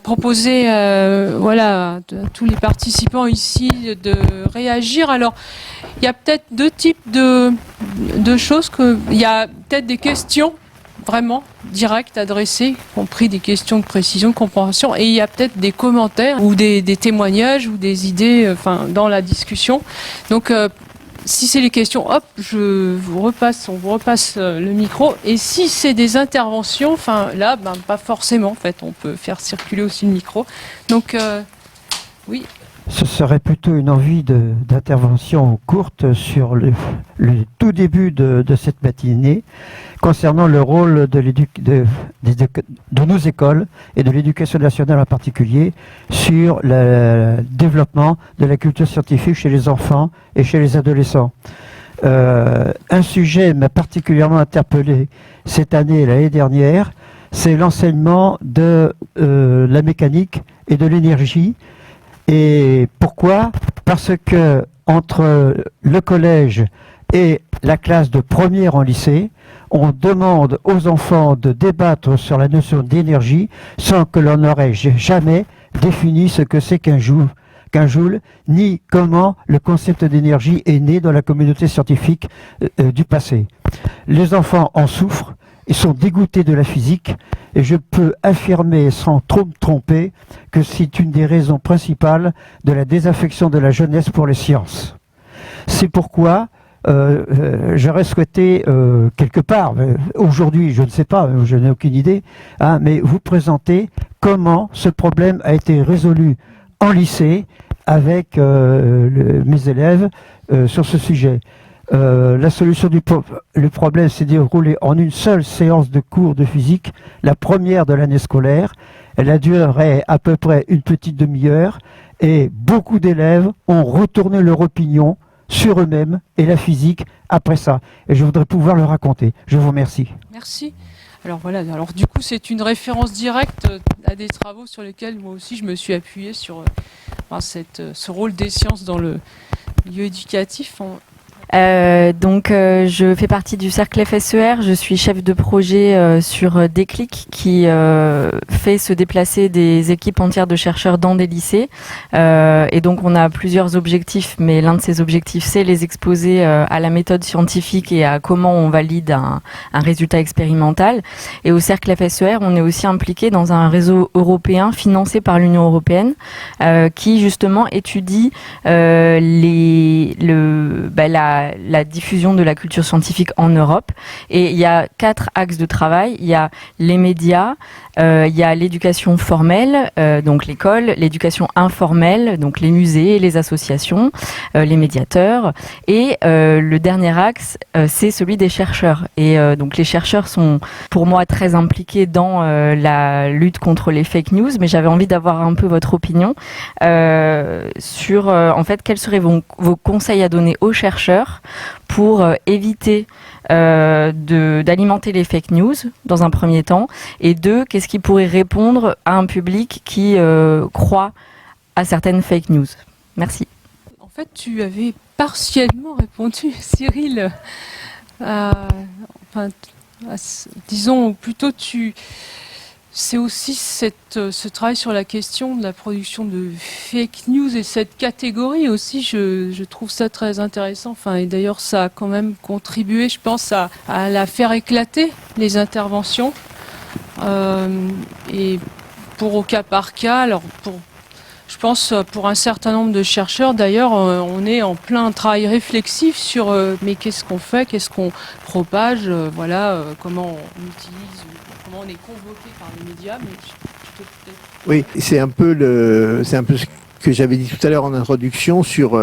proposer à tous les participants ici de réagir. Alors, il y a peut-être deux types de choses. Il y a peut-être des questions vraiment directes adressées, compris des questions de précision, de compréhension, et il y a peut-être des commentaires ou des témoignages ou des idées dans la discussion. Donc, si c'est les questions, hop, on vous repasse le micro. Et si c'est des interventions, là, pas forcément. En fait, on peut faire circuler aussi le micro. Donc, oui. Ce serait plutôt une envie d'intervention courte sur le tout début de cette matinée concernant le rôle de nos écoles et de l'éducation nationale en particulier sur le développement de la culture scientifique chez les enfants et chez les adolescents. Un sujet m'a particulièrement interpellé cette année et l'année dernière, c'est l'enseignement de la mécanique et de l'énergie. Et pourquoi ? Parce que entre le collège et la classe de première en lycée, on demande aux enfants de débattre sur la notion d'énergie sans que l'on n'aurait jamais défini ce que c'est qu'un joule, ni comment le concept d'énergie est né dans la communauté scientifique du passé. Les enfants en souffrent. Ils sont dégoûtés de la physique et je peux affirmer sans trop me tromper que c'est une des raisons principales de la désaffection de la jeunesse pour les sciences. C'est pourquoi j'aurais souhaité quelque part, aujourd'hui je ne sais pas, je n'ai aucune idée, mais vous présenter comment ce problème a été résolu en lycée avec mes élèves sur ce sujet. La solution le problème s'est déroulé en une seule séance de cours de physique, la première de l'année scolaire. Elle a duré à peu près une petite demi-heure et beaucoup d'élèves ont retourné leur opinion sur eux-mêmes et la physique après ça. Et je voudrais pouvoir le raconter. Je vous remercie. Merci. Alors voilà, du coup c'est une référence directe à des travaux sur lesquels moi aussi je me suis appuyée sur ce rôle des sciences dans le milieu éducatif. Je fais partie du cercle FSER, je suis chef de projet sur Déclic qui fait se déplacer des équipes entières de chercheurs dans des lycées et donc on a plusieurs objectifs, mais l'un de ces objectifs c'est les exposer à la méthode scientifique et à comment on valide un résultat expérimental. Et au cercle FSER on est aussi impliqué dans un réseau européen financé par l'Union européenne qui justement étudie la diffusion de la culture scientifique en Europe. Et il y a 4 axes de travail. Il y a les médias, il y a l'éducation formelle, donc l'école, l'éducation informelle, donc les musées, les associations, les médiateurs. Et le dernier axe, c'est celui des chercheurs. Et donc les chercheurs sont pour moi très impliqués dans la lutte contre les fake news, mais j'avais envie d'avoir un peu votre opinion sur en fait quels seraient vos conseils à donner aux chercheurs pour éviter d'alimenter les fake news dans un premier temps, et 2, qu'est-ce qui pourrait répondre à un public qui croit à certaines fake news. Merci. En fait, tu avais partiellement répondu, Cyril. Disons plutôt c'est aussi ce travail sur la question de la production de fake news et cette catégorie aussi, je trouve ça très intéressant. Et d'ailleurs, ça a quand même contribué, je pense, à la faire éclater, les interventions. Et au cas par cas, alors je pense pour un certain nombre de chercheurs, d'ailleurs, on est en plein travail réflexif sur mais qu'est-ce qu'on fait, qu'est-ce qu'on propage, comment on utilise, comment on est convoqué par les médias. Oui, c'est un peu ce que j'avais dit tout à l'heure en introduction sur...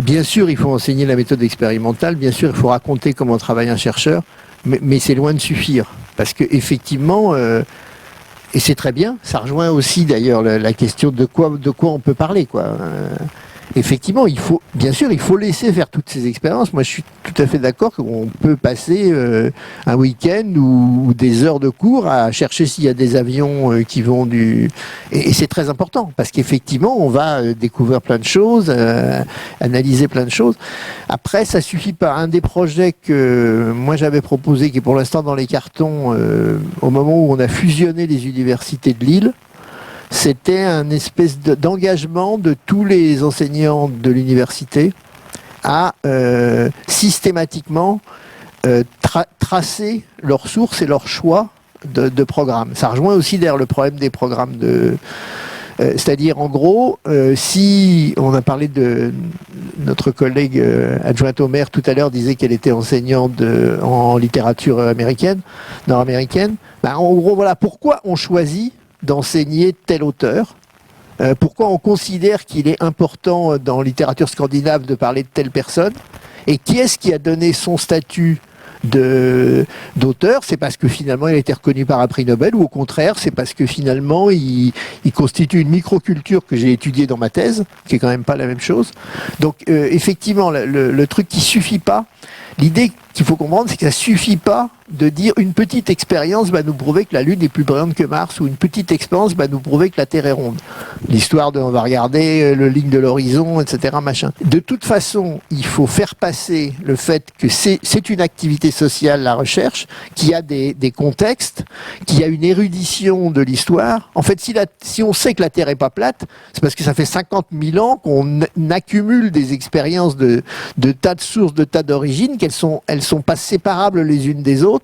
bien sûr, il faut enseigner la méthode expérimentale, bien sûr, il faut raconter comment travaille un chercheur, mais c'est loin de suffire. Parce qu'effectivement, et c'est très bien, ça rejoint aussi d'ailleurs la question de quoi on peut parler, quoi. effectivement, bien sûr, il faut laisser faire toutes ces expériences. Moi, je suis tout à fait d'accord qu'on peut passer un week-end ou des heures de cours à chercher s'il y a des avions qui vont et c'est très important parce qu'effectivement, on va découvrir plein de choses, analyser plein de choses. Après, ça suffit pas. Un des projets que moi j'avais proposé, qui est pour l'instant dans les cartons, au moment où on a fusionné les universités de Lille, c'était un espèce d'engagement de tous les enseignants de l'université à systématiquement tracer leurs sources et leurs choix de programmes. Ça rejoint aussi d'ailleurs le problème des programmes c'est-à-dire en gros, si on a parlé de notre collègue adjointe au maire tout à l'heure disait qu'elle était enseignante en littérature nord-américaine, en gros voilà pourquoi on choisit d'enseigner tel auteur. Pourquoi on considère qu'il est important dans littérature scandinave de parler de telle personne, et qui est-ce qui a donné son statut d'auteur? C'est parce que finalement il a été reconnu par un prix Nobel, ou au contraire c'est parce que finalement il constitue une microculture que j'ai étudiée dans ma thèse, qui est quand même pas la même chose. Donc effectivement le truc qui suffit pas, l'idée qu'il faut comprendre, c'est que ça suffit pas de dire une petite expérience va nous prouver que la Lune est plus brillante que Mars, ou une petite expérience va nous prouver que la Terre est ronde. L'histoire on va regarder le ligne de l'horizon, etc. machin. De toute façon, il faut faire passer le fait que c'est une activité sociale, la recherche, qui a des contextes, qui a une érudition de l'histoire. En fait, si on sait que la Terre est pas plate, c'est parce que ça fait 50 000 ans qu'on accumule des expériences de tas de sources, de tas d'origines, elles sont pas séparables les unes des autres.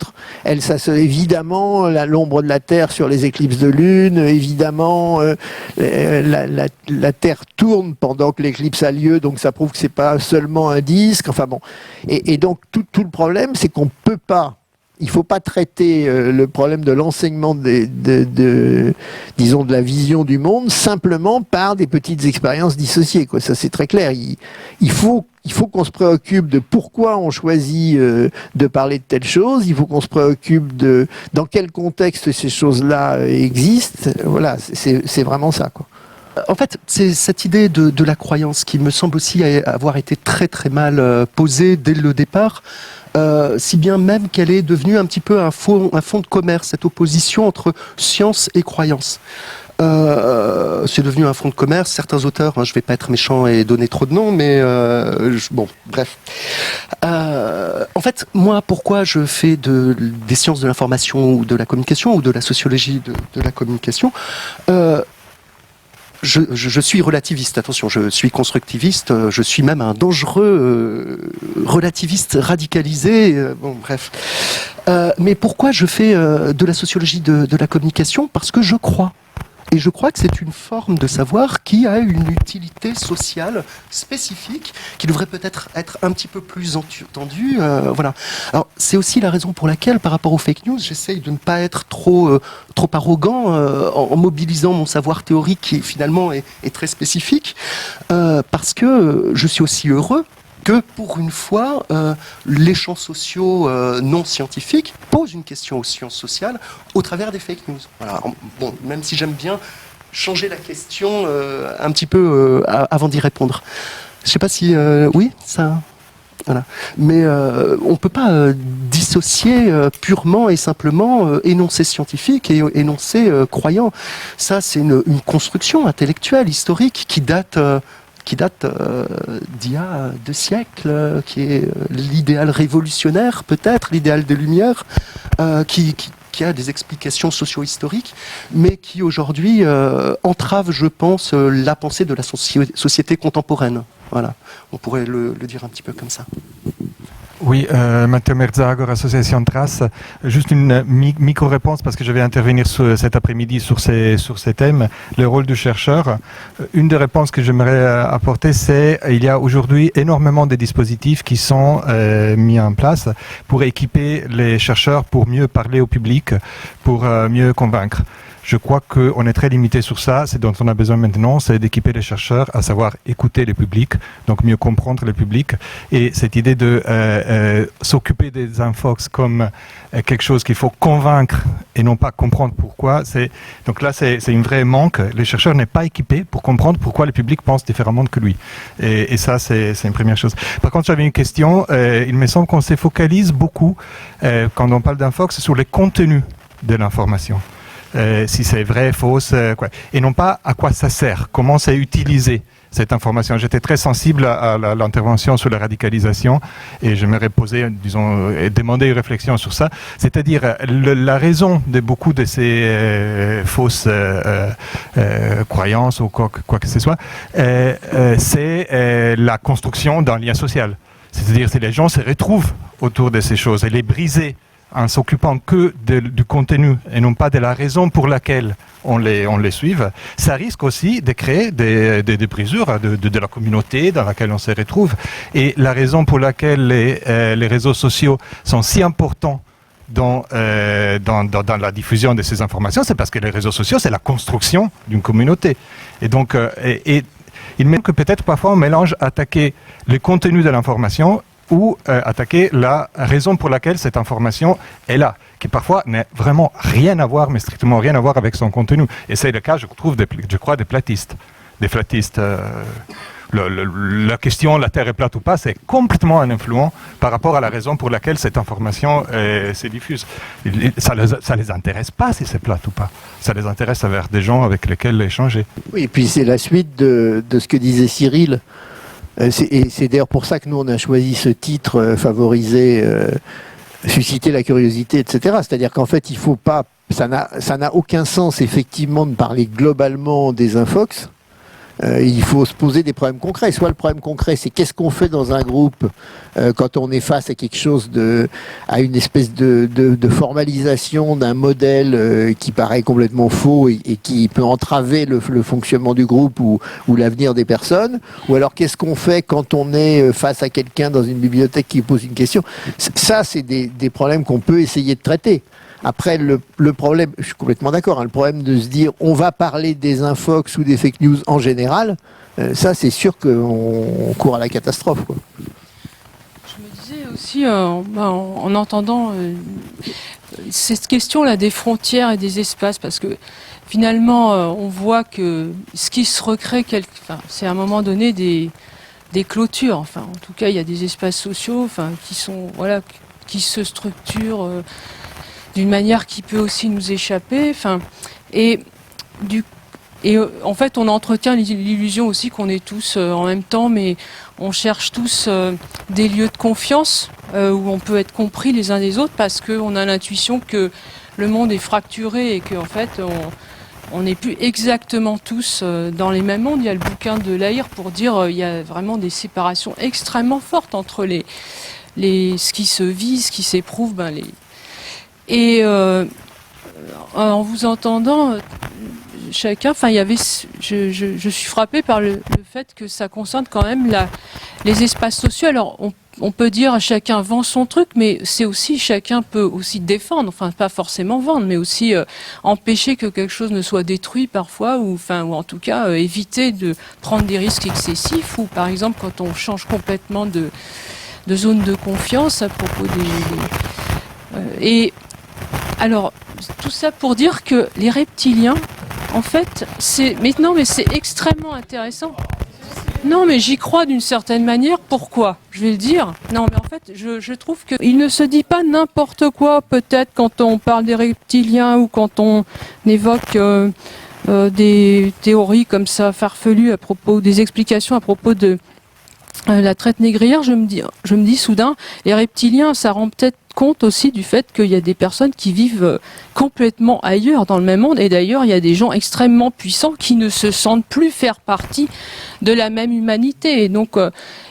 Évidemment, l'ombre de la Terre sur les éclipses de lune, évidemment, la Terre tourne pendant que l'éclipse a lieu, donc ça prouve que c'est pas seulement un disque. Enfin bon, et donc tout le problème, c'est qu'on peut pas. Il ne faut pas traiter le problème de l'enseignement disons de la vision du monde simplement par des petites expériences dissociées, quoi. Ça c'est très clair. Il faut qu'on se préoccupe de pourquoi on choisit de parler de telle chose. Il faut qu'on se préoccupe de dans quel contexte ces choses-là existent. Voilà, c'est vraiment ça, quoi. En fait, c'est cette idée de la croyance qui me semble aussi avoir été très très mal posée dès le départ. Si bien même qu'elle est devenue un petit peu un fonds de commerce, cette opposition entre science et croyance. C'est devenu un fonds de commerce. Certains auteurs, je ne vais pas être méchant et donner trop de noms, mais bon, bref. En fait, moi, pourquoi je fais des sciences de l'information ou de la communication ou de la sociologie de la communication, je suis relativiste, attention, je suis constructiviste, je suis même un dangereux relativiste radicalisé, bon bref. Mais pourquoi je fais de la sociologie de la communication? Parce que je crois. Et je crois que c'est une forme de savoir qui a une utilité sociale spécifique, qui devrait peut-être être un petit peu plus entendue. Voilà. Alors, c'est aussi la raison pour laquelle, par rapport aux fake news, j'essaye de ne pas être trop arrogant en mobilisant mon savoir théorique qui finalement est très spécifique, parce que je suis aussi heureux que pour une fois, les champs sociaux non scientifiques posent une question aux sciences sociales au travers des fake news. Voilà. Bon, même si j'aime bien changer la question un petit peu avant d'y répondre. Je ne sais pas si... oui, ça... Voilà. Mais on ne peut pas dissocier purement et simplement énoncé scientifique et énoncé croyant. Ça, c'est une construction intellectuelle, historique, qui date d'il y a 2 siècles, qui est l'idéal révolutionnaire, peut-être, l'idéal des Lumières, qui a des explications socio-historiques, mais qui aujourd'hui entrave, je pense, la pensée de la société contemporaine. Voilà, on pourrait le dire un petit peu comme ça. Oui, Matteo Merzagor, Association Trace. Juste une micro-réponse parce que je vais intervenir cet après-midi sur ces thèmes, le rôle du chercheur. Une des réponses que j'aimerais apporter, c'est il y a aujourd'hui énormément de dispositifs qui sont mis en place pour équiper les chercheurs pour mieux parler au public, pour mieux convaincre. Je crois qu'on est très limité sur ça. C'est dont on a besoin maintenant, c'est d'équiper les chercheurs à savoir écouter le public, donc mieux comprendre le public. Et cette idée de s'occuper des infox comme quelque chose qu'il faut convaincre et non pas comprendre pourquoi, donc là c'est une vraie manque. Le chercheur n'est pas équipé pour comprendre pourquoi le public pense différemment que lui. Et ça c'est une première chose. Par contre, j'avais une question. Il me semble qu'on se focalise beaucoup quand on parle d'infox sur les contenus de l'information. Si c'est vrai, fausse, quoi. Et non pas à quoi ça sert, comment c'est utilisé cette information. J'étais très sensible à l'intervention sur la radicalisation et j'aimerais poser, demander une réflexion sur ça. C'est-à-dire la raison de beaucoup de ces fausses croyances ou quoi que ce soit, c'est la construction d'un lien social. C'est-à-dire que les gens se retrouvent autour de ces choses et les briser en s'occupant que du contenu et non pas de la raison pour laquelle on les suive, ça risque aussi de créer des brisures de la communauté dans laquelle on se retrouve. Et la raison pour laquelle les réseaux sociaux sont si importants dans la diffusion de ces informations, c'est parce que les réseaux sociaux, c'est la construction d'une communauté. Et donc, il me semble que peut-être parfois on mélange attaquer le contenu de l'information ou attaquer la raison pour laquelle cette information est là, qui parfois n'a vraiment rien à voir, mais strictement rien à voir avec son contenu. Et c'est le cas, je trouve, je crois, des platistes. Des flatistes. La question, la Terre est plate ou pas, c'est complètement un influent par rapport à la raison pour laquelle cette information se diffuse. Ça les intéresse pas si c'est plate ou pas. Ça les intéresse vers des gens avec lesquels échanger. Oui, et puis c'est la suite de ce que disait Cyril. Et c'est d'ailleurs pour ça que nous, on a choisi ce titre, favoriser, susciter la curiosité, etc. C'est-à-dire qu'en fait, il faut pas, ça n'a aucun sens, effectivement, de parler globalement des infox. Il faut se poser des problèmes concrets. Soit le problème concret, c'est qu'est-ce qu'on fait dans un groupe quand on est face à quelque chose à une espèce de formalisation d'un modèle qui paraît complètement faux et qui peut entraver le fonctionnement du groupe ou l'avenir des personnes. Ou alors qu'est-ce qu'on fait quand on est face à quelqu'un dans une bibliothèque qui pose une question. Ça, c'est des problèmes qu'on peut essayer de traiter. Après, le problème, je suis complètement d'accord, hein, le problème de se dire on va parler des infox ou des fake news en général, ça c'est sûr qu'on court à la catastrophe, quoi. Je me disais aussi, en entendant cette question-là des frontières et des espaces, parce que finalement, on voit que ce qui se recrée, c'est à un moment donné des clôtures. Enfin, en tout cas, il y a des espaces sociaux, qui se structurent d'une manière qui peut aussi nous échapper. Et en fait, on entretient l'illusion aussi qu'on est tous en même temps, mais on cherche tous des lieux de confiance où on peut être compris les uns des autres, parce qu'on a l'intuition que le monde est fracturé et qu'en fait, on n'est plus exactement tous dans les mêmes mondes. Il y a le bouquin de Lahire pour dire il y a vraiment des séparations extrêmement fortes entre ce qui se vit, ce qui s'éprouve, Et en vous entendant, chacun, je suis frappée par le fait que ça concerne quand même les espaces sociaux. Alors, on peut dire chacun vend son truc, mais c'est aussi chacun peut aussi défendre, enfin pas forcément vendre, mais aussi empêcher que quelque chose ne soit détruit parfois, ou en tout cas éviter de prendre des risques excessifs, ou par exemple quand on change complètement de zone de confiance à propos et alors, tout ça pour dire que les reptiliens, en fait, c'est extrêmement intéressant. Non, mais j'y crois d'une certaine manière. Pourquoi ? Je vais le dire. Non, mais en fait, je trouve qu'il ne se dit pas n'importe quoi, peut-être, quand on parle des reptiliens ou quand on évoque des théories comme ça, farfelues, des explications à propos de la traite négrière. Je me dis soudain, les reptiliens, ça rend peut-être compte aussi du fait qu'il y a des personnes qui vivent complètement ailleurs dans le même monde, et d'ailleurs il y a des gens extrêmement puissants qui ne se sentent plus faire partie de la même humanité, et donc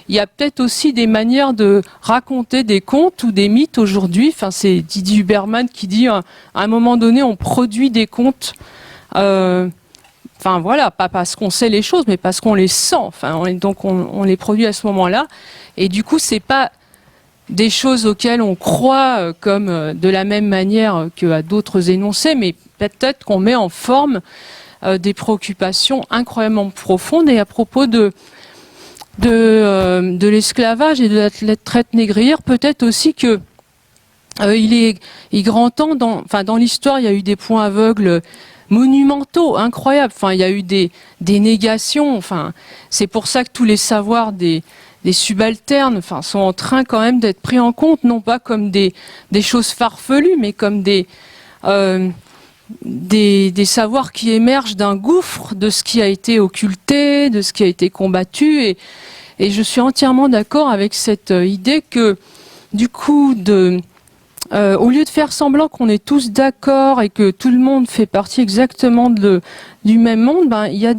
il y a peut-être aussi des manières de raconter des contes ou des mythes aujourd'hui. C'est Didier Huberman qui dit à un moment donné on produit des contes pas parce qu'on sait les choses, mais parce qu'on les sent. Donc on les produit à ce moment-là, et du coup c'est pas des choses auxquelles on croit comme de la même manière qu'à d'autres énoncés, mais peut-être qu'on met en forme des préoccupations incroyablement profondes. Et à propos de l'esclavage et de la traite négrière, peut-être aussi que il est grand temps, dans l'histoire, il y a eu des points aveugles monumentaux, incroyables. Enfin, il y a eu des négations. Enfin, c'est pour ça que tous les savoirs des subalternes, sont en train quand même d'être pris en compte, non pas comme des choses farfelues, mais comme des savoirs qui émergent d'un gouffre de ce qui a été occulté, de ce qui a été combattu. Et je suis entièrement d'accord avec cette idée que, du coup, au lieu de faire semblant qu'on est tous d'accord et que tout le monde fait partie exactement du même monde, il y a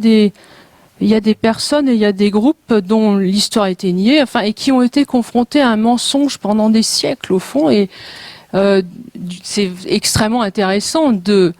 des personnes et il y a des groupes dont l'histoire a été niée, et qui ont été confrontés à un mensonge pendant des siècles, au fond. Et c'est extrêmement intéressant de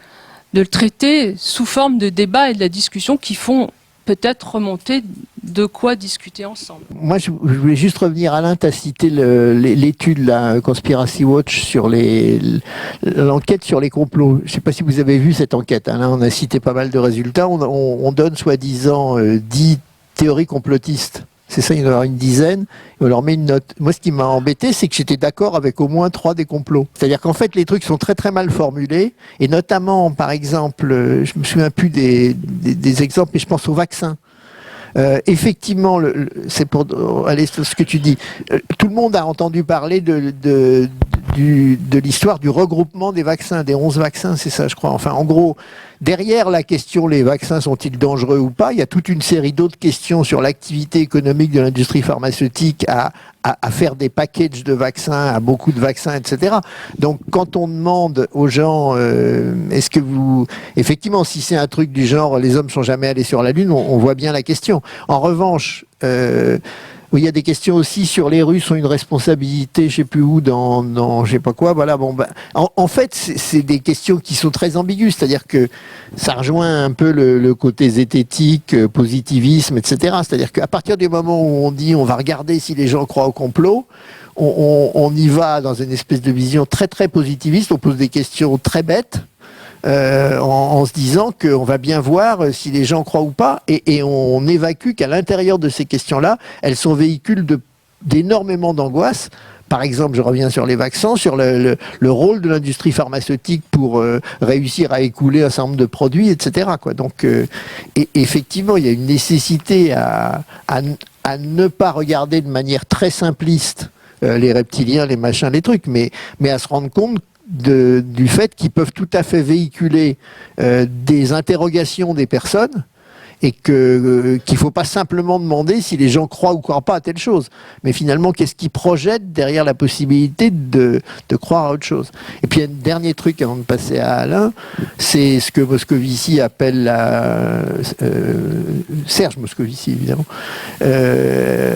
le traiter sous forme de débat et de la discussion qui font peut-être remonter de quoi discuter ensemble. Moi, je voulais juste revenir, Alain, tu as cité l'étude, la Conspiracy Watch, sur l'enquête sur les complots. Je ne sais pas si vous avez vu cette enquête, Alain, on a cité pas mal de résultats. On donne soi-disant 10 théories complotistes. C'est ça, il y en aura une dizaine, et on leur met une note. Moi, ce qui m'a embêté, c'est que j'étais d'accord avec au moins 3 des complots. C'est-à-dire qu'en fait, les trucs sont très très mal formulés, et notamment, par exemple, je me souviens plus des exemples, mais je pense au vaccin. Effectivement, c'est pour aller sur ce que tu dis. Tout le monde a entendu parler de l'histoire du regroupement des vaccins, des 11 vaccins, c'est ça, je crois. Enfin, en gros, derrière la question les vaccins sont-ils dangereux ou pas, il y a toute une série d'autres questions sur l'activité économique de l'industrie pharmaceutique à faire des packages de vaccins, à beaucoup de vaccins, etc. Donc, quand on demande aux gens, est-ce que vous... Effectivement, si c'est un truc du genre, les hommes sont jamais allés sur la Lune, on voit bien la question. En revanche, oui, il y a des questions aussi sur les Russes ont une responsabilité, je sais plus où, dans je sais pas quoi. Voilà, en fait, c'est des questions qui sont très ambiguës, c'est-à-dire que ça rejoint un peu le côté zététique, positivisme, etc. C'est-à-dire qu'à partir du moment où on dit on va regarder si les gens croient au complot, on y va dans une espèce de vision très très positiviste, on pose des questions très bêtes. En se disant qu'on va bien voir si les gens croient ou pas, et on évacue qu'à l'intérieur de ces questions-là, elles sont véhicules d'énormément d'angoisse. Par exemple, je reviens sur les vaccins, sur le rôle de l'industrie pharmaceutique pour réussir à écouler un certain nombre de produits, etc. Donc, effectivement, il y a une nécessité à ne pas regarder de manière très simpliste les reptiliens, les machins, les trucs, mais à se rendre compte du fait qu'ils peuvent tout à fait véhiculer des interrogations des personnes et qu'il ne faut pas simplement demander si les gens croient ou croient pas à telle chose, mais finalement qu'est-ce qu'ils projettent derrière la possibilité de croire à autre chose. Et puis un dernier truc avant de passer à Alain, c'est ce que Moscovici appelle Serge Moscovici évidemment,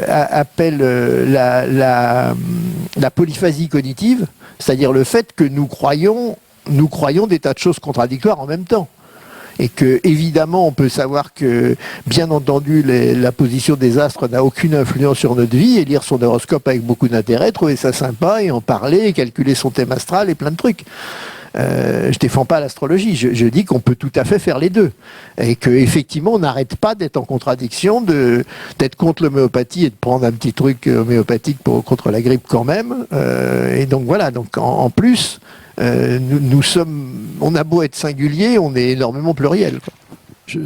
appelle la polyphasie cognitive, c'est-à-dire le fait que nous croyons des tas de choses contradictoires en même temps. Et que, évidemment, on peut savoir que, bien entendu, la position des astres n'a aucune influence sur notre vie, et lire son horoscope avec beaucoup d'intérêt, trouver ça sympa, et en parler, et calculer son thème astral, et plein de trucs. Je défends pas l'astrologie, je dis qu'on peut tout à fait faire les deux. Et qu'effectivement, on n'arrête pas d'être en contradiction, d'être contre l'homéopathie et de prendre un petit truc homéopathique contre la grippe quand même. Et donc voilà, donc en plus... nous sommes, on a beau être singulier, on est énormément pluriel.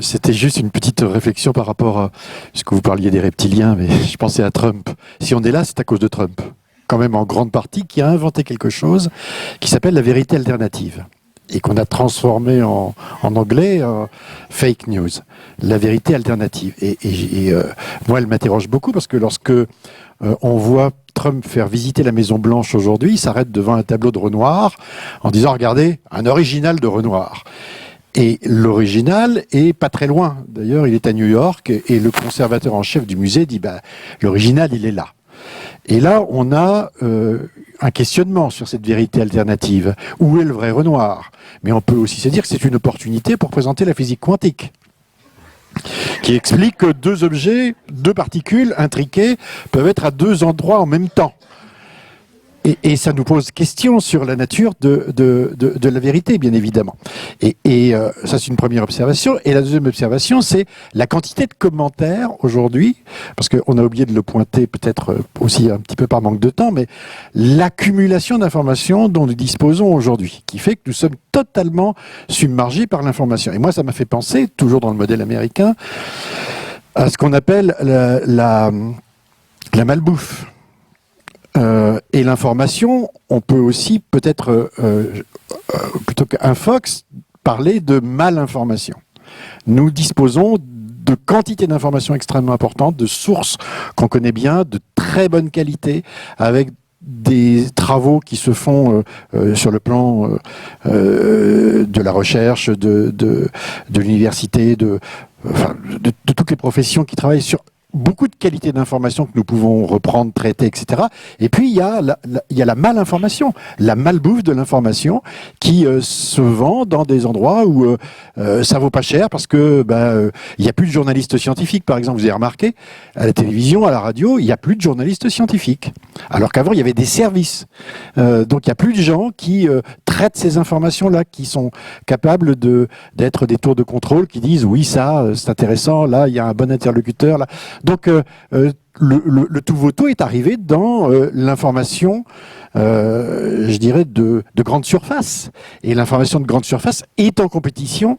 C'était juste une petite réflexion par rapport à ce que vous parliez des reptiliens, mais je pensais à Trump. Si on est là, c'est à cause de Trump, quand même en grande partie, qui a inventé quelque chose qui s'appelle la vérité alternative et qu'on a transformé en anglais fake news, la vérité alternative. Et moi, elle m'interroge beaucoup parce que lorsque on voit Trump faire visiter la Maison Blanche aujourd'hui, il s'arrête devant un tableau de Renoir en disant « Regardez, un original de Renoir ». Et l'original est pas très loin. D'ailleurs, il est à New York et le conservateur en chef du musée dit « L'original, il est là ». Et là, on a un questionnement sur cette vérité alternative. Où est le vrai Renoir? Mais on peut aussi se dire que c'est une opportunité pour présenter la physique quantique, qui explique que deux objets, deux particules intriquées peuvent être à deux endroits en même temps. Et ça nous pose question sur la nature de la vérité, bien évidemment. Et ça, c'est une première observation. Et la deuxième observation, c'est la quantité de commentaires aujourd'hui, parce qu'on a oublié de le pointer peut-être aussi un petit peu par manque de temps, mais l'accumulation d'informations dont nous disposons aujourd'hui, qui fait que nous sommes totalement submergés par l'information. Et moi, ça m'a fait penser, toujours dans le modèle américain, à ce qu'on appelle la malbouffe. Et l'information, on peut aussi peut-être, plutôt qu'un Fox, parler de malinformation. Nous disposons de quantités d'informations extrêmement importantes, de sources qu'on connaît bien, de très bonne qualité, avec des travaux qui se font sur le plan de la recherche, de l'université, de toutes les professions qui travaillent sur beaucoup de qualités d'information que nous pouvons reprendre, traiter, etc. Et puis, il y a la malinformation, la malbouffe de l'information qui se vend dans des endroits où ça vaut pas cher parce que il y a plus de journalistes scientifiques, par exemple. Vous avez remarqué, à la télévision, à la radio, il y a plus de journalistes scientifiques. Alors qu'avant, il y avait des services. Donc, il y a plus de gens qui traitent ces informations-là, qui sont capables d'être des tours de contrôle, qui disent oui, ça, c'est intéressant, là, il y a un bon interlocuteur, là. Donc, le tout voto est arrivé dans l'information, je dirais, de grande surface. Et l'information de grande surface est en compétition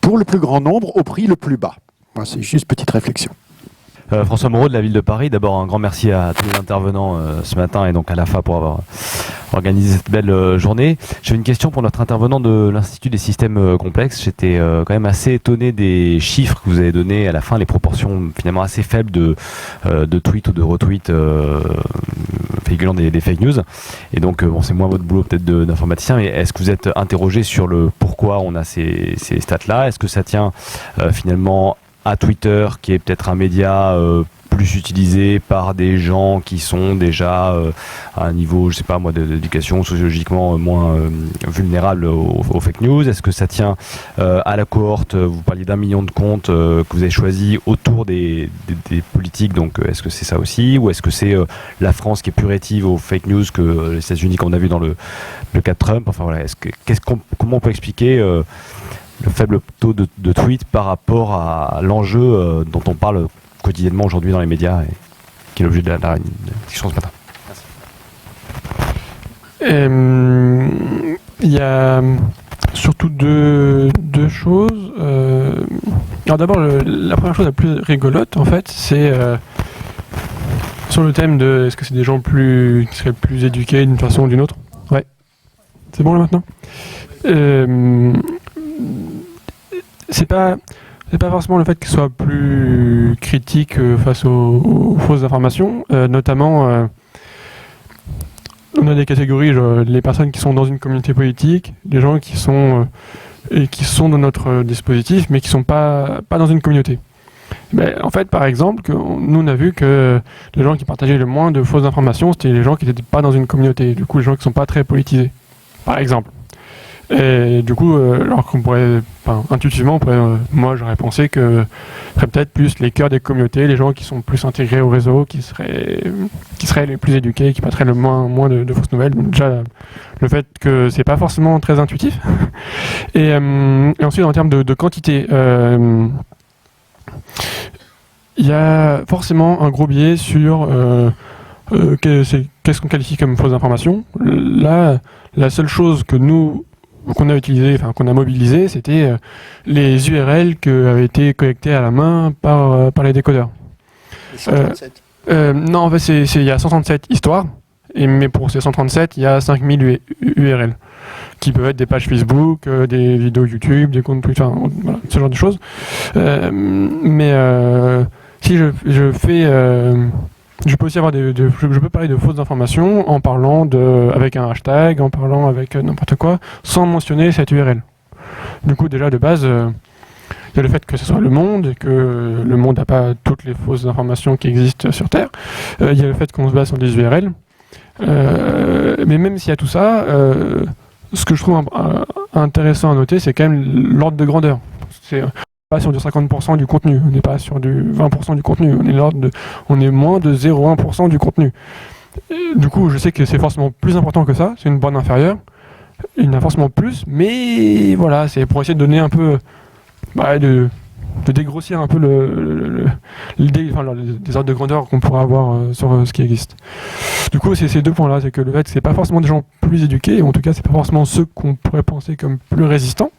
pour le plus grand nombre au prix le plus bas. Voilà, c'est juste petite réflexion. François Moreau de la ville de Paris. D'abord, un grand merci à tous les intervenants ce matin et donc à l'AFA pour avoir organisé cette belle journée. J'ai une question pour notre intervenant de l'Institut des systèmes complexes. J'étais quand même assez étonné des chiffres que vous avez donnés à la fin, les proportions finalement assez faibles de tweets ou de retweets véhiculant des fake news. Et donc, bon, c'est moins votre boulot peut-être d'informaticien, mais est-ce que vous êtes interrogé sur le pourquoi on a ces stats-là? Est-ce que ça tient finalement à Twitter, qui est peut-être un média plus utilisé par des gens qui sont déjà à un niveau, je sais pas moi, d'éducation sociologiquement moins vulnérable aux fake news? Est-ce que ça tient à la cohorte? Vous parliez d'1 million de comptes que vous avez choisis autour des politiques, donc est-ce que c'est ça aussi? Ou est-ce que c'est la France qui est plus rétive aux fake news que les États-Unis, comme on a vu dans le cas de Trump? Enfin voilà, comment on peut expliquer le faible taux de tweets par rapport à l'enjeu dont on parle quotidiennement aujourd'hui dans les médias et qui est l'objet de la discussion ce matin? Il y a surtout deux choses. Alors d'abord, la première chose la plus rigolote, en fait, c'est sur le thème de est-ce que c'est des gens qui seraient plus éduqués d'une façon ou d'une autre? Ouais. C'est bon là maintenant? C'est pas forcément le fait qu'ils soient plus critiques face aux fausses informations, notamment on a des catégories, genre, les personnes qui sont dans une communauté politique, les gens qui sont dans notre dispositif mais qui sont pas dans une communauté. Mais en fait, par exemple, nous on a vu que les gens qui partageaient le moins de fausses informations, c'était les gens qui n'étaient pas dans une communauté, du coup les gens qui sont pas très politisés, par exemple. Et du coup, alors qu'on pourrait, intuitivement, moi j'aurais pensé que ce serait peut-être plus les cœurs des communautés, les gens qui sont plus intégrés au réseau, qui seraient les plus éduqués, qui passeraient le moins de fausses nouvelles. Donc déjà, le fait que c'est pas forcément très intuitif. Et ensuite, en termes de quantité, il y a forcément un gros biais sur qu'est-ce qu'on qualifie comme fausse information. Là, la seule chose qu'on a utilisé, qu'on a mobilisé, c'était les URL qui avaient été collectées à la main par les décodeurs. 137. Non, en fait, il y a 137 histoires, mais pour ces 137, il y a 5000 URL, qui peuvent être des pages Facebook, des vidéos YouTube, des comptes Twitter, voilà, ce genre de choses. Mais si je fais... je peux aussi avoir je peux parler de fausses informations en parlant avec un hashtag, en parlant avec n'importe quoi, sans mentionner cette URL. Du coup, déjà de base, il y a le fait que ce soit Le Monde, et que Le Monde n'a pas toutes les fausses informations qui existent sur Terre. Il y a le fait qu'on se base sur des URL. Mais même s'il y a tout ça, ce que je trouve intéressant à noter, c'est quand même l'ordre de grandeur. C'est pas sur du 50% du contenu, on n'est pas sur du 20% du contenu, on est moins de 0,1% du contenu. Du coup, je sais que c'est forcément plus important que ça, c'est une borne inférieure. Il y en a forcément plus, mais voilà, c'est pour essayer de donner un peu, de dégrossir un peu les ordres de grandeur qu'on pourrait avoir sur ce qui existe. Du coup, c'est ces deux points-là, c'est que le fait que c'est pas forcément des gens plus éduqués, ou en tout cas, c'est pas forcément ceux qu'on pourrait penser comme plus résistants.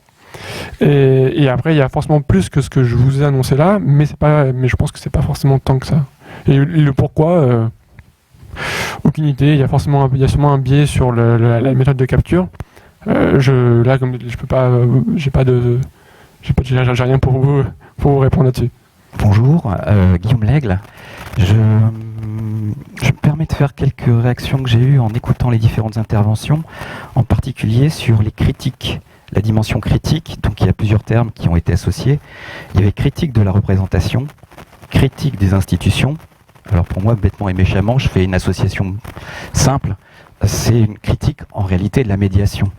Et après, il y a forcément plus que ce que je vous ai annoncé là, mais je pense que c'est pas forcément tant que ça. Et le pourquoi, aucune idée. Il y a sûrement un biais sur la méthode de capture. Là, comme je peux pas, j'ai rien pour vous répondre là-dessus. Bonjour, Guillaume Lègle. Je me permets de faire quelques réactions que j'ai eues en écoutant les différentes interventions, en particulier sur les critiques, la dimension critique. Donc il y a plusieurs termes qui ont été associés. Il y avait critique de la représentation, critique des institutions. Alors pour moi, bêtement et méchamment, je fais une association simple. C'est une critique en réalité de la médiation,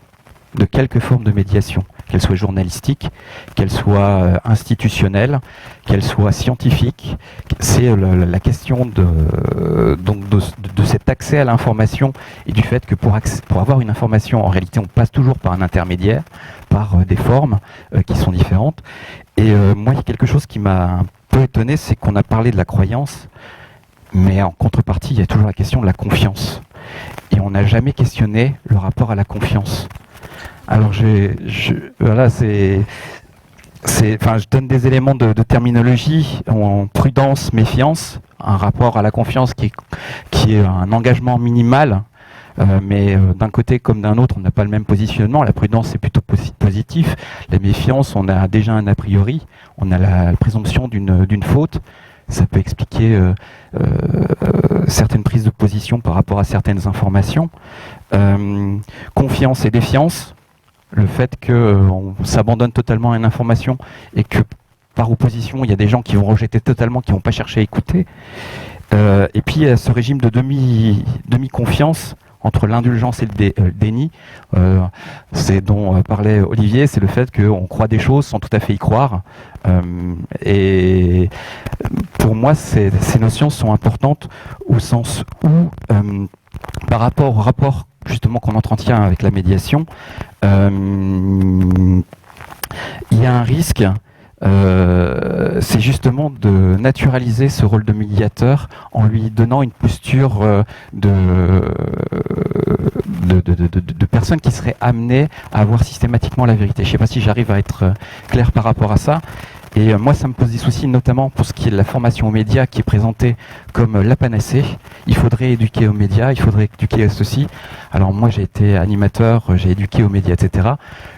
de quelque forme de médiation, qu'elle soit journalistique, qu'elle soit institutionnelle, qu'elle soit scientifique. C'est la question de cet accès à l'information et du fait que pour avoir une information, en réalité, on passe toujours par un intermédiaire, par des formes qui sont différentes. Et moi, il y a quelque chose qui m'a un peu étonné, c'est qu'on a parlé de la croyance, mais en contrepartie, il y a toujours la question de la confiance. Et on n'a jamais questionné le rapport à la confiance. Alors voilà, je donne des éléments de terminologie en prudence, méfiance, un rapport à la confiance qui est un engagement minimal, mais d'un côté comme d'un autre, on n'a pas le même positionnement. La prudence, c'est plutôt positif. La méfiance, on a déjà un a priori, on a la présomption d'une faute. Ça peut expliquer certaines prises de position par rapport à certaines informations. Confiance et défiance. Le fait qu'on s'abandonne totalement à une information et que par opposition, il y a des gens qui vont rejeter totalement, qui ne vont pas chercher à écouter. Et puis, il y a ce régime de demi-confiance entre l'indulgence et le déni. C'est dont parlait Olivier, c'est le fait qu'on croit des choses sans tout à fait y croire. Et pour moi, ces notions sont importantes au sens où, par rapport au rapport justement qu'on entretient avec la médiation, il y a un risque, c'est justement de naturaliser ce rôle de médiateur en lui donnant une posture de personnes qui seraient amenées à avoir systématiquement la vérité. Je ne sais pas si j'arrive à être clair par rapport à ça. Et moi, ça me pose des soucis, notamment pour ce qui est de la formation aux médias, qui est présentée comme la panacée. Il faudrait éduquer aux médias, il faudrait éduquer à ceci. Alors moi, j'ai été animateur, j'ai éduqué aux médias, etc.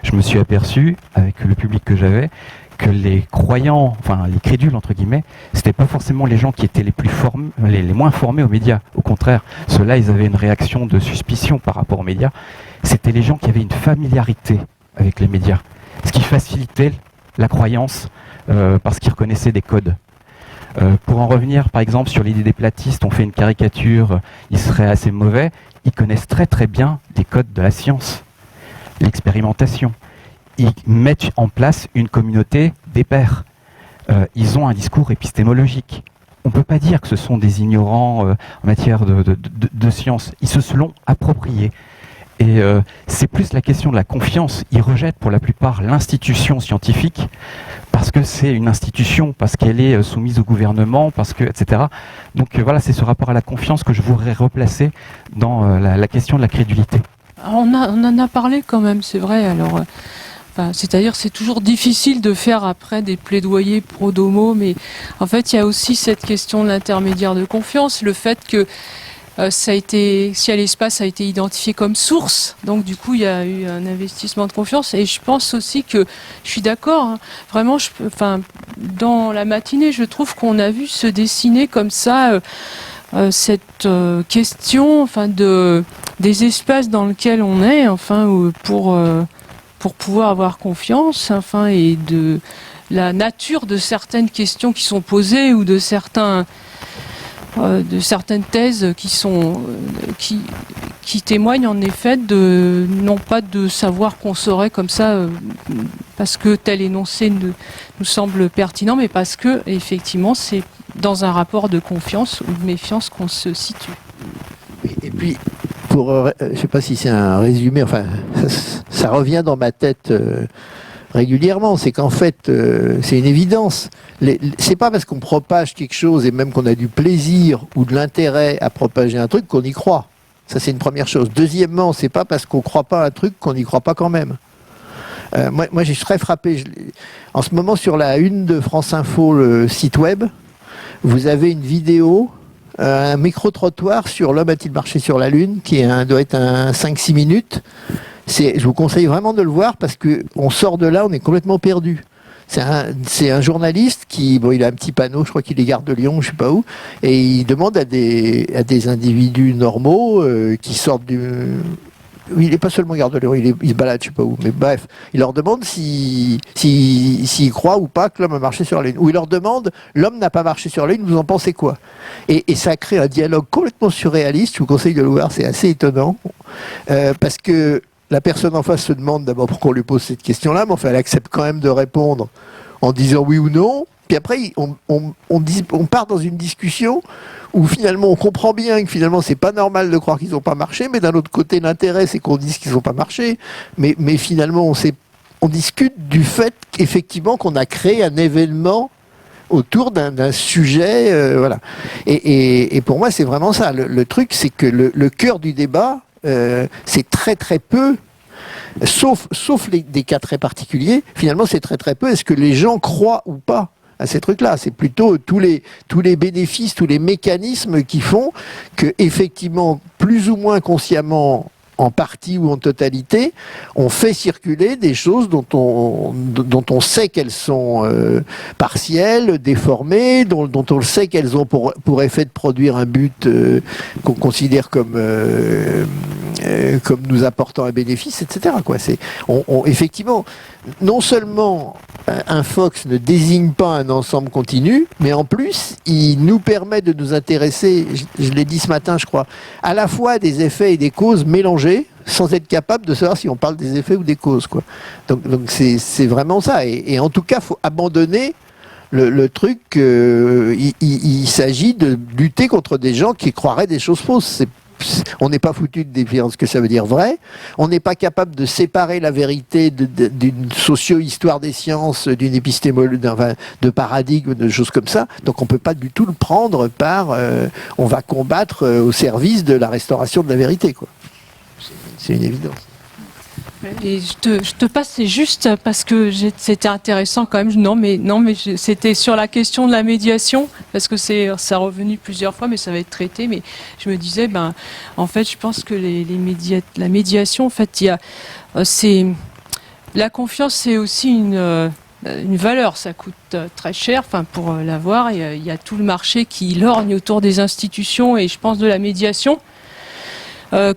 Je me suis aperçu, avec le public que j'avais, que les croyants, enfin les crédules entre guillemets, c'était pas forcément les gens qui étaient les moins formés aux médias. Au contraire, ceux-là, ils avaient une réaction de suspicion par rapport aux médias. C'était les gens qui avaient une familiarité avec les médias, ce qui facilitait la croyance parce qu'ils reconnaissaient des codes. Pour en revenir, par exemple, sur l'idée des platistes, on fait une caricature, ils seraient assez mauvais. Ils connaissent très très bien les codes de la science, l'expérimentation. Ils mettent en place une communauté des pairs. Ils ont un discours épistémologique. On ne peut pas dire que ce sont des ignorants en matière de science. Ils se l'ont approprié. Et c'est plus la question de la confiance. Ils rejettent pour la plupart l'institution scientifique parce que c'est une institution, parce qu'elle est soumise au gouvernement, parce que, etc. Donc voilà, c'est ce rapport à la confiance que je voudrais replacer dans la question de la crédulité. On en a parlé quand même, c'est vrai. Alors, c'est-à-dire c'est toujours difficile de faire après des plaidoyers pro domo, mais en fait il y a aussi cette question de l'intermédiaire de confiance, le fait que Ciel Espace a été identifié comme source, donc du coup il y a eu un investissement de confiance, et je pense aussi que je suis d'accord, hein, vraiment, dans la matinée je trouve qu'on a vu se dessiner comme ça cette question, des espaces dans lesquels on est, pour pouvoir avoir confiance, et de la nature de certaines questions qui sont posées ou de certaines thèses qui témoignent en effet non pas de savoir qu'on saurait comme ça parce que tel énoncé nous semble pertinent, mais parce que effectivement c'est dans un rapport de confiance ou de méfiance qu'on se situe. puis, je sais pas si c'est un résumé, enfin, ça revient dans ma tête régulièrement, c'est qu'en fait, c'est une évidence. C'est pas parce qu'on propage quelque chose et même qu'on a du plaisir ou de l'intérêt à propager un truc qu'on y croit. Ça, c'est une première chose. Deuxièmement, c'est pas parce qu'on croit pas à un truc qu'on n'y croit pas quand même. Moi, j'ai très frappé. En ce moment, sur la une de France Info, le site web, vous avez une vidéo, un micro-trottoir sur l'homme a-t-il marché sur la Lune, qui doit être un 5-6 minutes. Je vous conseille vraiment de le voir parce qu'on sort de là, on est complètement perdu. C'est un journaliste il a un petit panneau, je crois qu'il est gare de Lyon, je sais pas où, et il demande à des individus normaux qui sortent du... Oui, il n'est pas seulement garde de Lyon, il se balade, je sais pas où, mais bref, il leur demande s'ils croient ou pas que l'homme a marché sur la Lune. Ou il leur demande, l'homme n'a pas marché sur la Lune, vous en pensez quoi? Et ça crée un dialogue complètement surréaliste, je vous conseille de le voir, c'est assez étonnant, parce que la personne en face se demande d'abord pourquoi on lui pose cette question-là, mais enfin elle accepte quand même de répondre en disant oui ou non. Puis après, on part dans une discussion où finalement on comprend bien que finalement c'est pas normal de croire qu'ils n'ont pas marché, mais d'un autre côté l'intérêt c'est qu'on dise qu'ils n'ont pas marché. Mais finalement on discute du fait qu'effectivement qu'on a créé un événement autour d'un sujet, voilà. Et pour moi c'est vraiment ça. Le truc c'est que le cœur du débat, c'est très très peu, sauf des cas très particuliers, finalement c'est très très peu est-ce que les gens croient ou pas à ces trucs-là. C'est plutôt tous les bénéfices, tous les mécanismes qui font que effectivement, plus ou moins consciemment, en partie ou en totalité, on fait circuler des choses dont on sait qu'elles sont partielles, déformées, dont on le sait qu'elles ont pour effet de produire un but qu'on considère comme nous apportant un bénéfice, etc. Effectivement, non seulement un Fox ne désigne pas un ensemble continu, mais en plus, il nous permet de nous intéresser, je l'ai dit ce matin, je crois, à la fois à des effets et des causes mélangées, sans être capable de savoir si on parle des effets ou des causes, quoi. Donc c'est vraiment ça. Et en tout cas, il faut abandonner le truc. Il s'agit de lutter contre des gens qui croiraient des choses fausses. On n'est pas foutu de définir ce que ça veut dire vrai. On n'est pas capable de séparer la vérité d'une socio-histoire des sciences, d'une épistémologie, de paradigme, de choses comme ça. Donc on ne peut pas du tout le prendre par on va combattre au service de la restauration de la vérité, quoi. C'est une évidence. Et je te passe, c'est juste parce que c'était intéressant quand même. Non, mais c'était sur la question de la médiation, parce que ça a revenu plusieurs fois, mais ça va être traité. Mais je me disais, en fait, je pense que la médiation, en fait, la confiance, c'est aussi une valeur. Ça coûte très cher, pour l'avoir. Il y a tout le marché qui lorgne autour des institutions, et je pense de la médiation.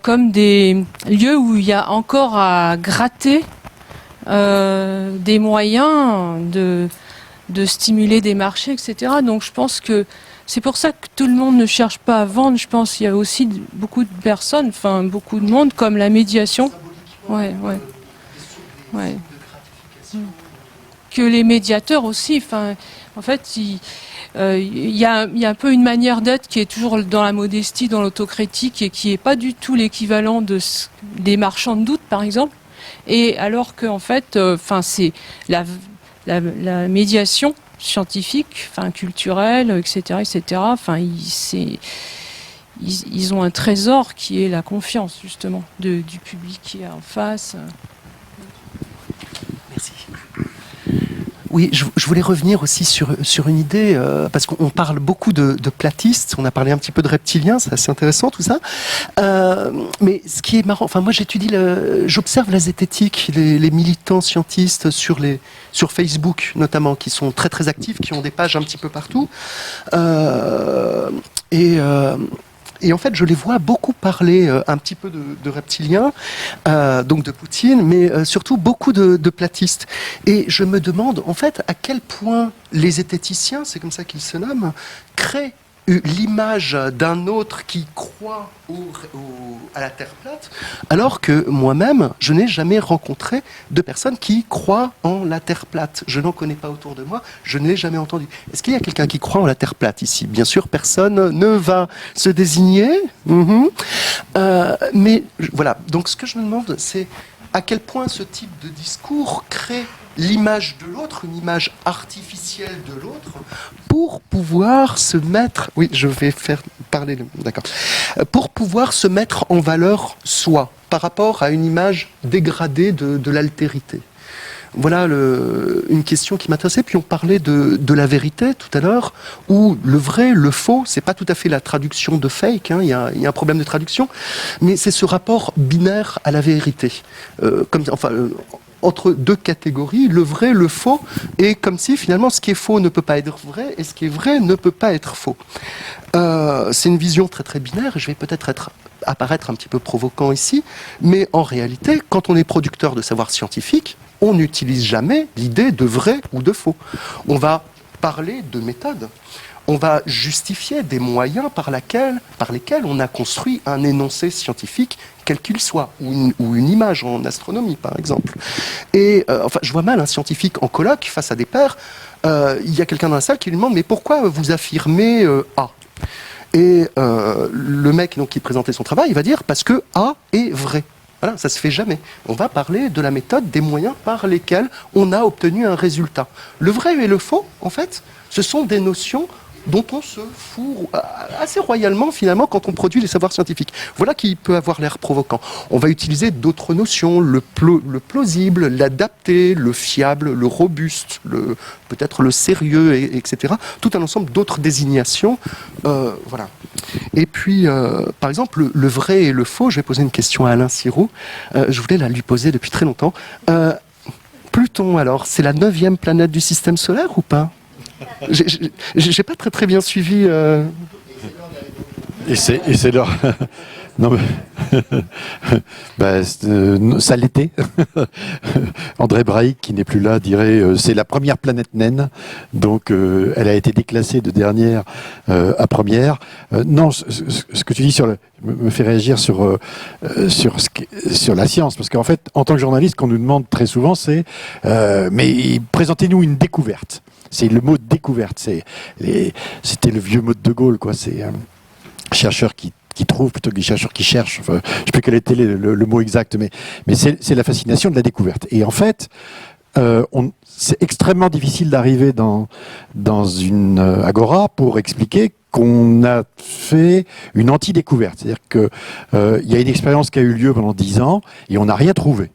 Comme des lieux où il y a encore à gratter des moyens de stimuler des marchés, etc. Donc je pense que c'est pour ça que tout le monde ne cherche pas à vendre. Je pense qu'il y a aussi beaucoup de personnes, beaucoup de monde, comme la médiation. Ouais. Que les médiateurs aussi, en fait, il y a un peu une manière d'être qui est toujours dans la modestie, dans l'autocritique, et qui n'est pas du tout l'équivalent des marchands de doute, par exemple. Et alors qu'en fait, c'est la médiation scientifique, culturelle, etc., ils ont un trésor qui est la confiance, justement, du public qui est en face. Merci. Oui, je voulais revenir aussi sur une idée, parce qu'on parle beaucoup de platistes, on a parlé un petit peu de reptiliens, c'est assez intéressant tout ça. Mais ce qui est marrant, moi j'observe la zététique, les militants scientistes sur Facebook notamment, qui sont très très actifs, qui ont des pages un petit peu partout. Et en fait, je les vois beaucoup parler un petit peu de reptiliens, donc de Poutine, mais surtout beaucoup de platistes. Et je me demande, en fait, à quel point les zététiciens, c'est comme ça qu'ils se nomment, créent l'image d'un autre qui croit à la Terre plate, alors que moi-même, je n'ai jamais rencontré de personnes qui croient en la Terre plate. Je n'en connais pas autour de moi, je ne l'ai jamais entendu. Est-ce qu'il y a quelqu'un qui croit en la Terre plate ici? Bien sûr, personne ne va se désigner. Mais voilà, donc ce que je me demande, c'est à quel point ce type de discours crée l'image de l'autre, une image artificielle de l'autre, pour pouvoir se mettre... Oui, je vais faire parler... D'accord. Pour pouvoir se mettre en valeur soi, par rapport à une image dégradée de l'altérité. Voilà une question qui m'intéressait. Puis on parlait de la vérité tout à l'heure, où le vrai, le faux, c'est pas tout à fait la traduction de fake, hein, il y a un problème de traduction, mais c'est ce rapport binaire à la vérité. Entre deux catégories, le vrai, le faux, et comme si finalement ce qui est faux ne peut pas être vrai, et ce qui est vrai ne peut pas être faux. C'est une vision très très binaire, et je vais peut-être apparaître un petit peu provoquant ici, mais en réalité, quand on est producteur de savoir scientifique, on n'utilise jamais l'idée de vrai ou de faux. On va parler de méthode. On va justifier des moyens par lesquels on a construit un énoncé scientifique, quel qu'il soit, ou une image en astronomie, par exemple. Et je vois mal un scientifique en colloque face à des pairs. Il y a quelqu'un dans la salle qui lui demande « Mais pourquoi vous affirmez A ?» Et le mec donc, qui présentait son travail, il va dire « Parce que A est vrai ». Voilà, ça se fait jamais. On va parler de la méthode, des moyens par lesquels on a obtenu un résultat. Le vrai et le faux, en fait, ce sont des notions dont on se fout assez royalement finalement quand on produit les savoirs scientifiques. Voilà qui peut avoir l'air provoquant. On va utiliser d'autres notions, le plausible, l'adapté, le fiable, le robuste, peut-être le sérieux, etc. Tout un ensemble d'autres désignations. Voilà. Et puis, par exemple, le vrai et le faux, je vais poser une question à Alain Sirou. Je voulais la lui poser depuis très longtemps. Pluton, alors, c'est la 9e planète du système solaire ou pas ? J'ai pas très bien suivi. Et c'est leur... Non mais ça l'était. André Braic, qui n'est plus là, dirait c'est la première planète naine, donc elle a été déclassée de dernière à première. Non, ce que tu dis me fait réagir sur la science, parce qu'en fait, en tant que journaliste, qu'on nous demande très souvent, c'est mais présentez-nous une découverte. C'est le mot découverte. C'était le vieux mot de De Gaulle, quoi. C'est chercheur qui trouve plutôt que des chercheurs qui cherchent. Enfin, je ne sais plus quel était le mot exact, mais c'est la fascination de la découverte. Et en fait, c'est extrêmement difficile d'arriver dans une agora pour expliquer qu'on a fait une anti-découverte. C'est-à-dire qu'il y a une expérience qui a eu lieu pendant 10 ans et on n'a rien trouvé.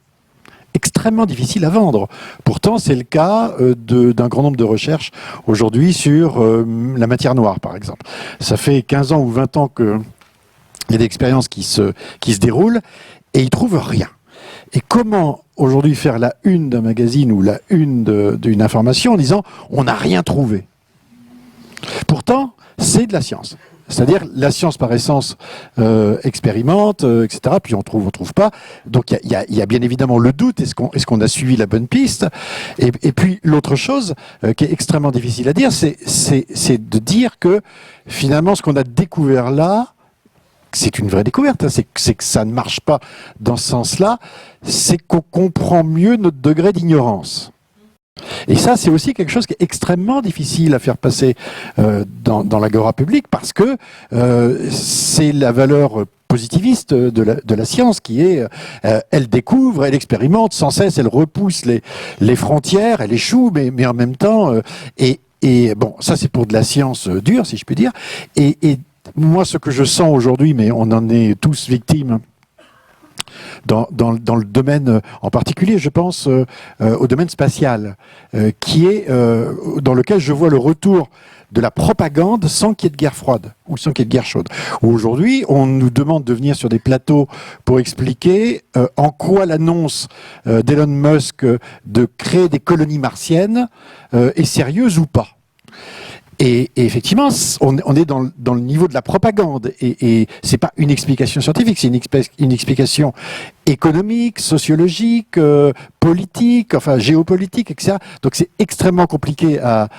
Extrêmement difficile à vendre. Pourtant, c'est le cas d'un grand nombre de recherches aujourd'hui sur la matière noire, par exemple. Ça fait 15 ans ou 20 ans qu'il y a des expériences qui se déroulent et ils ne trouvent rien. Et comment aujourd'hui faire la une d'un magazine ou la une d'une information en disant « on n'a rien trouvé ». Pourtant, c'est de la science. C'est-à-dire, la science par essence expérimente, etc. Puis on trouve pas. Donc il y a bien évidemment le doute. Est-ce qu'on a suivi la bonne piste? Et puis l'autre chose qui est extrêmement difficile à dire, c'est de dire que finalement ce qu'on a découvert là, c'est une vraie découverte. Hein, c'est que ça ne marche pas dans ce sens-là. C'est qu'on comprend mieux notre degré d'ignorance. Et ça, c'est aussi quelque chose qui est extrêmement difficile à faire passer dans l'agora publique parce que c'est la valeur positiviste de la science qui est, elle découvre, elle expérimente sans cesse, elle repousse les frontières, elle échoue, mais en même temps, et bon, ça c'est pour de la science dure, si je puis dire, et moi ce que je sens aujourd'hui, mais on en est tous victimes, dans le domaine en particulier, je pense au domaine spatial, qui est dans lequel je vois le retour de la propagande sans qu'il y ait de guerre froide ou sans qu'il y ait de guerre chaude. Aujourd'hui, on nous demande de venir sur des plateaux pour expliquer en quoi l'annonce d'Elon Musk de créer des colonies martiennes est sérieuse ou pas. Et effectivement, on est dans le niveau de la propagande. Et c'est pas une explication scientifique, c'est une explication économique, sociologique, politique, enfin géopolitique, etc. Donc c'est extrêmement compliqué à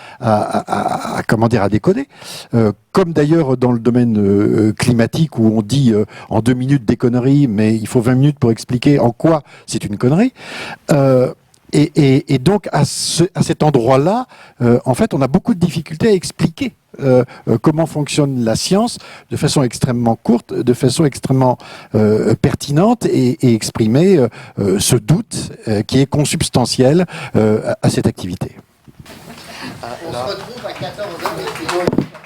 décoder. Comme d'ailleurs dans le domaine climatique où on dit en 2 minutes des conneries, mais il faut 20 minutes pour expliquer en quoi c'est une connerie. Et donc à cet endroit-là, en fait, on a beaucoup de difficultés à expliquer comment fonctionne la science de façon extrêmement courte, de façon extrêmement pertinente et exprimer ce doute qui est consubstantiel à cette activité. On se retrouve à 14h.